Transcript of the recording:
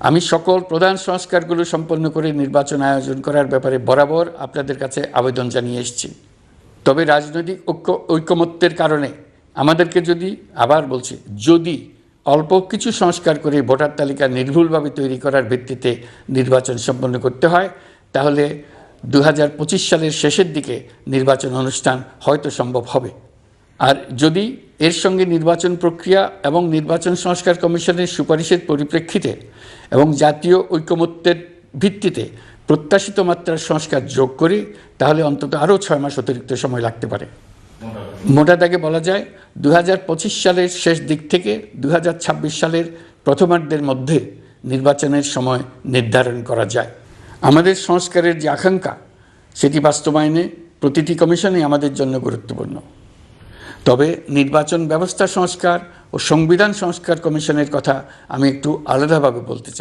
আমি সকল প্রধান সংস্কারগুলো সম্পন্ন করে নির্বাচন আয়োজন করার ব্যাপারে বরাবর আপনাদের কাছে আবেদন জানিয়ে এসেছি। তবে রাজনৈতিক ঐকমত্যের কারণে আমাদেরকে যদি অল্প কিছু সংস্কার করে ভোটার তালিকা নির্ভুলভাবে তৈরি করার ভিত্তিতে নির্বাচন সম্পন্ন করতে হয়, তাহলে 2025 সালের শেষের দিকে নির্বাচন অনুষ্ঠান হয়তো সম্ভব হবে। আর যদি এর সঙ্গে নির্বাচন প্রক্রিয়া এবং নির্বাচন সংস্কার কমিশনের সুপারিশের পরিপ্রেক্ষিতে এবং জাতীয় ঐকমত্যের ভিত্তিতে প্রত্যাশিত মাত্রার সংস্কার যোগ করি, তাহলে অন্তত আরও 6 মাস অতিরিক্ত সময় লাগতে পারে। মোটা দাগে বলা যায় 2025 সালের শেষ দিক থেকে 2026 সালের প্রথমার্ধের মধ্যে নির্বাচনের সময় নির্ধারণ করা যায়। আমাদের সংস্কারের যে আকাঙ্ক্ষা, সেটি বাস্তবায়নে প্রতিটি কমিশনই আমাদের জন্য গুরুত্বপূর্ণ। তবে নির্বাচন ব্যবস্থা সংস্কার ও সংবিধান সংস্কার কমিশনের কথা আমি একটু আলাদাভাবে বলতে চাই।